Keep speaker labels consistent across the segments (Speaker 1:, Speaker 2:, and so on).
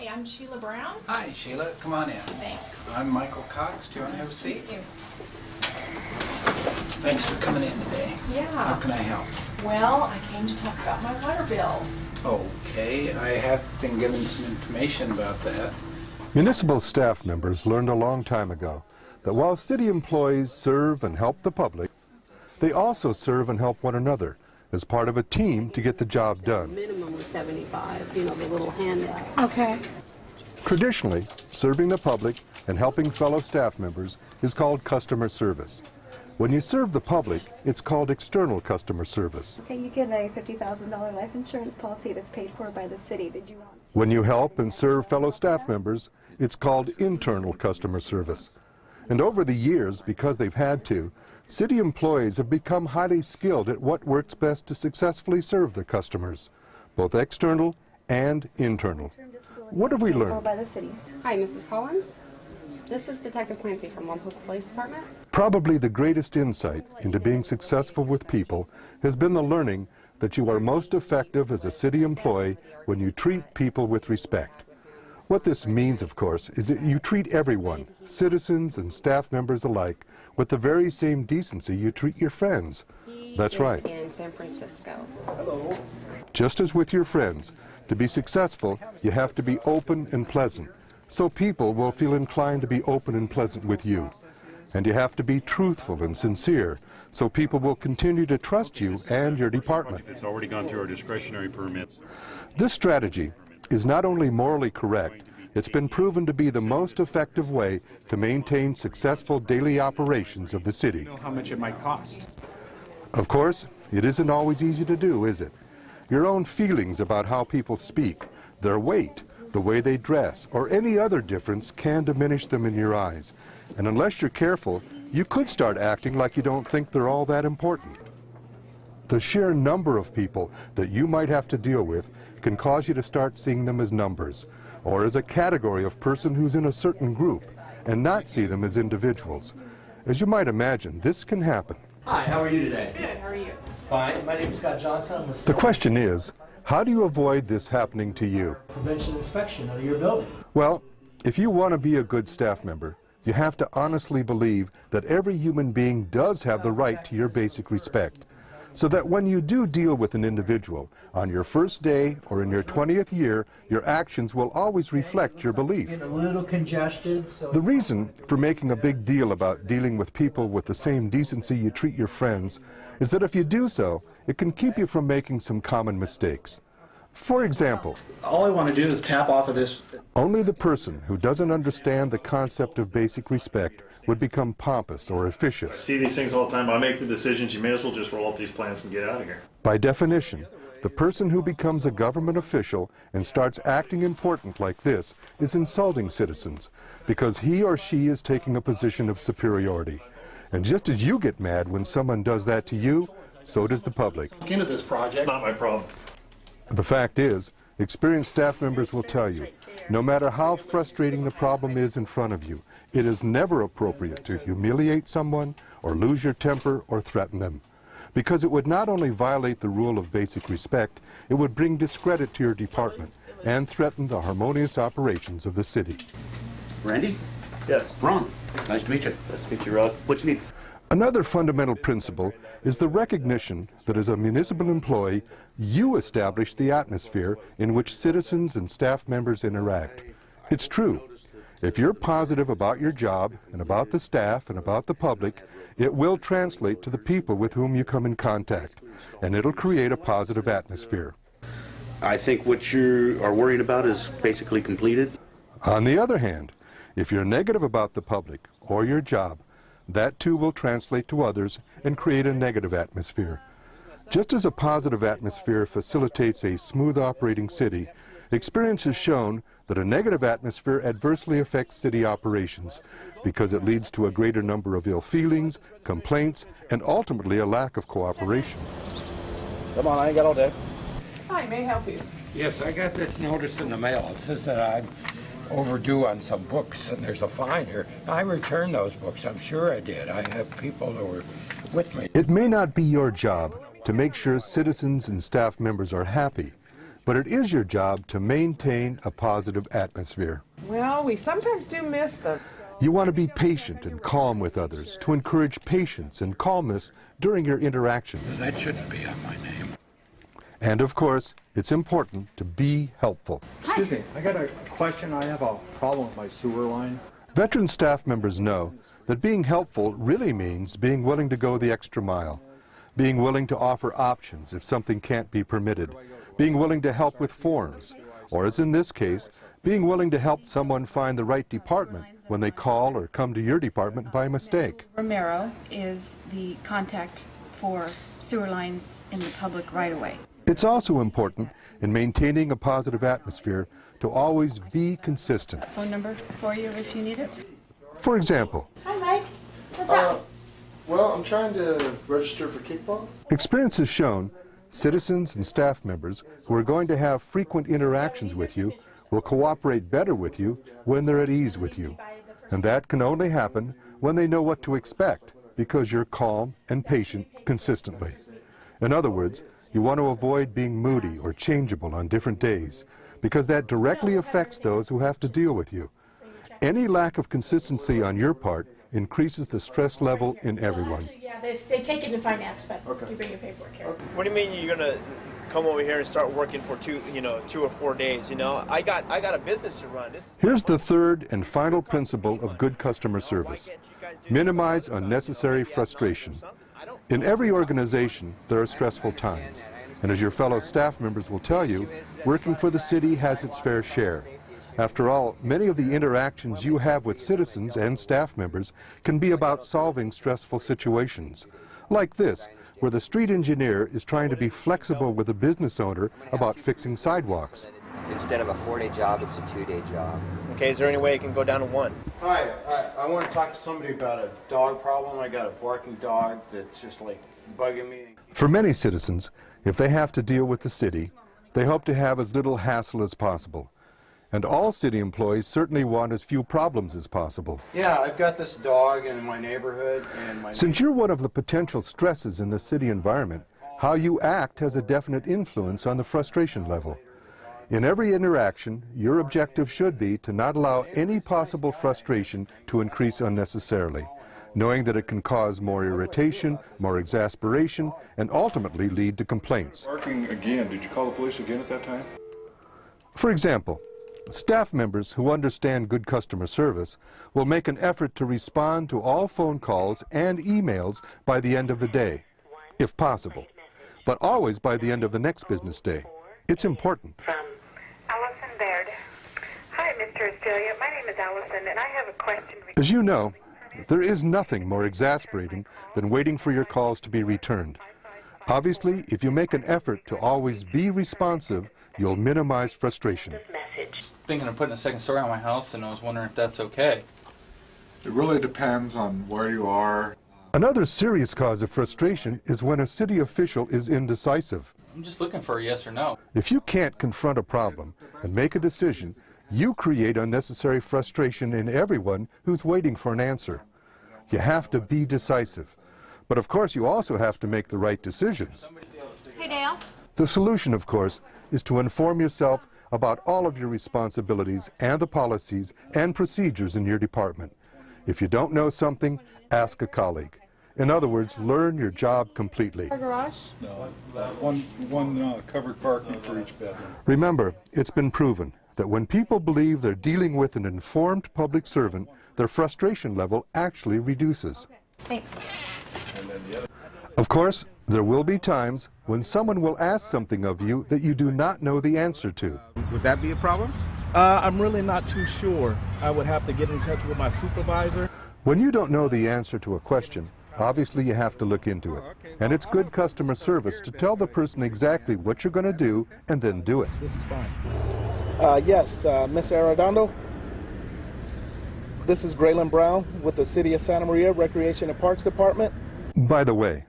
Speaker 1: Hi, I'm Sheila Brown.
Speaker 2: Hi, Sheila. Come on in.
Speaker 1: Thanks.
Speaker 2: I'm Michael Cox. Do you want to have a
Speaker 1: Nice to
Speaker 2: seat?
Speaker 1: meet you.
Speaker 2: Thanks for coming in today. How
Speaker 1: Yeah.
Speaker 2: can I help?
Speaker 1: Well, I came to talk about my water bill.
Speaker 2: Okay, I have been given some information about that.
Speaker 3: Municipal staff members learned a long time ago that while city employees serve and help the public, they also serve and help one another as part of a team to get the job done.
Speaker 4: Minimum was 75, the little handout.
Speaker 1: Okay.
Speaker 3: Traditionally, serving the public and helping fellow staff members is called customer service. When you serve the public, it's called external customer service.
Speaker 5: Okay, you get a $50,000 life insurance policy that's paid for by the city. Did you want to?
Speaker 3: When you help and serve fellow staff members, it's called internal customer service. And over the years, because they've had to, city employees have become highly skilled at what works best to successfully serve their customers, both external and internal. What have we
Speaker 5: Paid for
Speaker 3: learned?
Speaker 5: by the city.
Speaker 4: Hi, Mrs. Collins. This is Detective Clancy from Wampoka Police Department.
Speaker 3: Probably the greatest insight into being successful with people has been the learning that you are most effective as a city employee when you treat people with respect. What this means, of course, is that you treat everyone, citizens and staff members alike, with the very same decency you treat your friends. That's right.
Speaker 4: In San Francisco.
Speaker 3: Just as with your friends, to be successful, you have to be open and pleasant, so people will feel inclined to be open and pleasant with you. And you have to be truthful and sincere, so people will continue to trust you and your department.
Speaker 6: It's already gone through our discretionary permits.
Speaker 3: This strategy is not only morally correct, it's been proven to be the most effective way to maintain successful daily operations of the city.
Speaker 6: Know how much it might cost.
Speaker 3: Of course, it isn't always easy to do, is it? Your own feelings about how people speak, their weight, the way they dress, or any other difference can diminish them in your eyes. And unless you're careful, you could start acting like you don't think they're all that important. The sheer number of people that you might have to deal with can cause you to start seeing them as numbers, or as a category of person who's in a certain group, and not see them as individuals. As you might imagine, this can happen.
Speaker 7: Hi, how are you today?
Speaker 1: Good, how are you?
Speaker 7: Fine. My name is Scott Johnson. I'm with
Speaker 3: The question is, how do you avoid this happening to you?
Speaker 7: Prevention Inspection of your building.
Speaker 3: Well, if you want to be a good staff member, you have to honestly believe that every human being does have the right to your basic respect, so that when you do deal with an individual, on your first day or in your 20th year, your actions will always reflect your belief.
Speaker 7: Getting a little congested, so...
Speaker 3: The reason for making a big deal about dealing with people with the same decency you treat your friends is that if you do so, it can keep you from making some common mistakes. For example,
Speaker 8: all I want to do is tap off of this.
Speaker 3: only the person who doesn't understand the concept of basic respect would become pompous or officious.
Speaker 9: See these things all the time. I make the decisions. You may as well just roll up these plants and get out of here.
Speaker 3: By definition, the person who becomes a government official and starts acting important like this is insulting citizens because he or she is taking a position of superiority. And just as you get mad when someone does that to you, so does the public.
Speaker 8: Look into this project.
Speaker 9: It's not my problem.
Speaker 3: The fact is, experienced staff members will tell you, no matter how frustrating the problem is in front of you, it is never appropriate to humiliate someone or lose your temper or threaten them. Because it would not only violate the rule of basic respect, it would bring discredit to your department and threaten the harmonious operations of the city.
Speaker 8: Randy?
Speaker 9: Yes.
Speaker 8: Ron? Nice to meet you.
Speaker 9: Nice to meet you, Rod.
Speaker 8: What you need?
Speaker 3: Another fundamental principle is the recognition that as a municipal employee, you establish the atmosphere in which citizens and staff members interact. It's true. If you're positive about your job and about the staff and about the public, it will translate to the people with whom you come in contact, and it'll create a positive atmosphere.
Speaker 8: I think what you are worrying about is basically completed.
Speaker 3: On the other hand, if you're negative about the public or your job, that too will translate to others and create a negative atmosphere. Just as a positive atmosphere facilitates a smooth operating city, experience has shown that a negative atmosphere adversely affects city operations because it leads to a greater number of ill feelings, complaints, and ultimately a lack of cooperation.
Speaker 8: Come on, I ain't got all day.
Speaker 1: Hi, may I help you?
Speaker 10: Yes, I got this notice in the mail. It says that I'm overdue on some books, and there's a fine here. I returned those books. I'm sure I did. I have people who were with me.
Speaker 3: It may not be your job to make sure citizens and staff members are happy, but it is your job to maintain a positive atmosphere.
Speaker 1: Well, we sometimes do miss them.
Speaker 3: You want to be patient and calm with others, to encourage patience and calmness during your interactions.
Speaker 10: That shouldn't be on my name.
Speaker 3: And of course, it's important to be helpful.
Speaker 6: Excuse me, I got a question. I have a problem with my sewer line.
Speaker 3: Veteran staff members know that being helpful really means being willing to go the extra mile, being willing to offer options if something can't be permitted, being willing to help with forms, or as in this case, being willing to help someone find the right department when they call or come to your department by mistake.
Speaker 11: Romero is the contact for sewer lines in the public right-of-way.
Speaker 3: It's also important in maintaining a positive atmosphere to always be consistent.
Speaker 11: Phone number for you if you need it.
Speaker 3: For example,
Speaker 1: Hi, Mike. What's up?
Speaker 12: Well, I'm trying to register for kickball.
Speaker 3: experience has shown citizens and staff members who are going to have frequent interactions with you will cooperate better with you when they're at ease with you. And that can only happen when they know what to expect, because you're calm and patient consistently. In other words, you want to avoid being moody or changeable on different days, because that directly affects those who have to deal with you. Any lack of consistency on your part increases the stress level in everyone.
Speaker 1: Yeah, they take it in finance, but you bring your paperwork here.
Speaker 13: What do you mean you're gonna come over here and start working for 2 or 4 days? I got a business to run.
Speaker 3: Here's the third and final principle of good customer service: minimize unnecessary frustration. In every organization, there are stressful times, and as your fellow staff members will tell you, working for the city has its fair share. After all, many of the interactions you have with citizens and staff members can be about solving stressful situations, like this, where the street engineer is trying to be flexible with a business owner about fixing sidewalks.
Speaker 14: Instead of a 4-day job, it's a 2-day job.
Speaker 13: Okay, is there any way it can go down to 1?
Speaker 12: Hi, I want to talk to somebody about a dog problem. I got a barking dog that's just like bugging me.
Speaker 3: For many citizens, if they have to deal with the city, they hope to have as little hassle as possible. And all city employees certainly want as few problems as possible.
Speaker 12: Yeah, I've got this dog in my neighborhood, and
Speaker 3: Since you're one of the potential stresses in the city environment, how you act has a definite influence on the frustration level. In every interaction, your objective should be to not allow any possible frustration to increase unnecessarily, knowing that it can cause more irritation, more exasperation, and ultimately lead to complaints.
Speaker 15: Barking again. Did you call the police again at that time?
Speaker 3: For example, staff members who understand good customer service will make an effort to respond to all phone calls and emails by the end of the day, if possible, but always by the end of the next business day. It's important.
Speaker 16: Allison Baird. Hi, Mr. Australia. My name is Allison, and I have a question.
Speaker 3: As you know, there is nothing more exasperating than waiting for your calls to be returned. Obviously, if you make an effort to always be responsive, you'll minimize frustration.
Speaker 17: Thinking of putting a second story on my house, and I was wondering if that's okay.
Speaker 15: It really depends on where you are.
Speaker 3: Another serious cause of frustration is when a city official is indecisive.
Speaker 17: I'm just looking for a yes or no.
Speaker 3: If you can't confront a problem and make a decision, you create unnecessary frustration in everyone who's waiting for an answer. You have to be decisive. But of course, you also have to make the right decisions.
Speaker 11: Hey, Dale.
Speaker 3: The solution, of course, is to inform yourself about all of your responsibilities and the policies and procedures in your department. If you don't know something, ask a colleague. In other words, learn your job completely.
Speaker 1: Garage?
Speaker 15: No, one covered parking for each bedroom.
Speaker 3: Remember, it's been proven that when people believe they're dealing with an informed public servant, their frustration level actually reduces.
Speaker 11: Thanks.
Speaker 3: Of course, there will be times when someone will ask something of you that you do not know the answer to.
Speaker 18: Would that be a problem? I'm really not too sure. I would have to get in touch with my supervisor.
Speaker 3: When you don't know the answer to a question, obviously you have to look into it. And it's good customer service to tell the person exactly what you're going to do and then do it.
Speaker 18: This is fine. Yes, Miss Arredondo. This is Graylin Brown with the City of Santa Maria Recreation and Parks Department.
Speaker 3: By the way,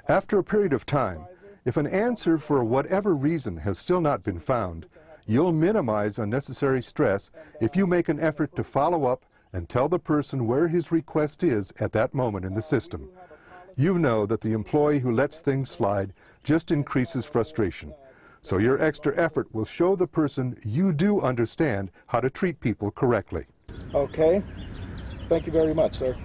Speaker 3: after a period of time, if an answer for whatever reason has still not been found, you'll minimize unnecessary stress if you make an effort to follow up and tell the person where his request is at that moment in the system. You know that the employee who lets things slide just increases frustration. So your extra effort will show the person you do understand how to treat people correctly.
Speaker 18: Okay. Thank you very much, sir.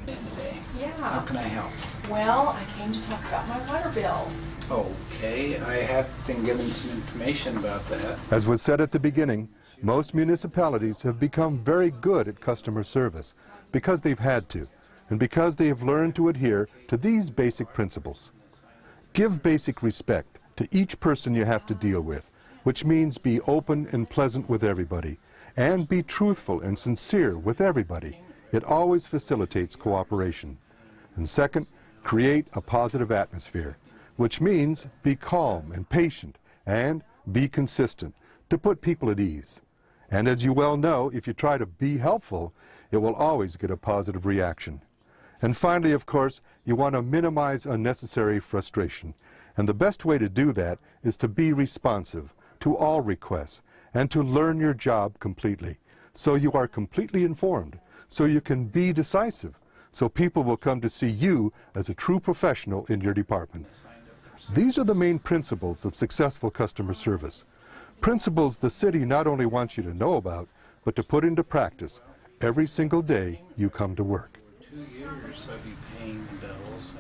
Speaker 1: Yeah.
Speaker 2: How can I help?
Speaker 1: Well, I came to talk about my water bill.
Speaker 2: Okay, I have been given some information about that.
Speaker 3: As was said at the beginning, most municipalities have become very good at customer service because they've had to, and because they have learned to adhere to these basic principles. Give basic respect to each person you have to deal with, which means be open and pleasant with everybody, and be truthful and sincere with everybody. It always facilitates cooperation. And second, create a positive atmosphere, which means be calm and patient and be consistent to put people at ease. And as you well know, if you try to be helpful, it will always get a positive reaction. And finally, of course, you want to minimize unnecessary frustration. And the best way to do that is to be responsive to all requests and to learn your job completely, so you are completely informed, so you can be decisive, so people will come to see you as a true professional in your department. These are the main principles of successful customer service. Principles the city not only wants you to know about, but to put into practice every single day you come to work.
Speaker 2: 2 years I'll be paying the bills.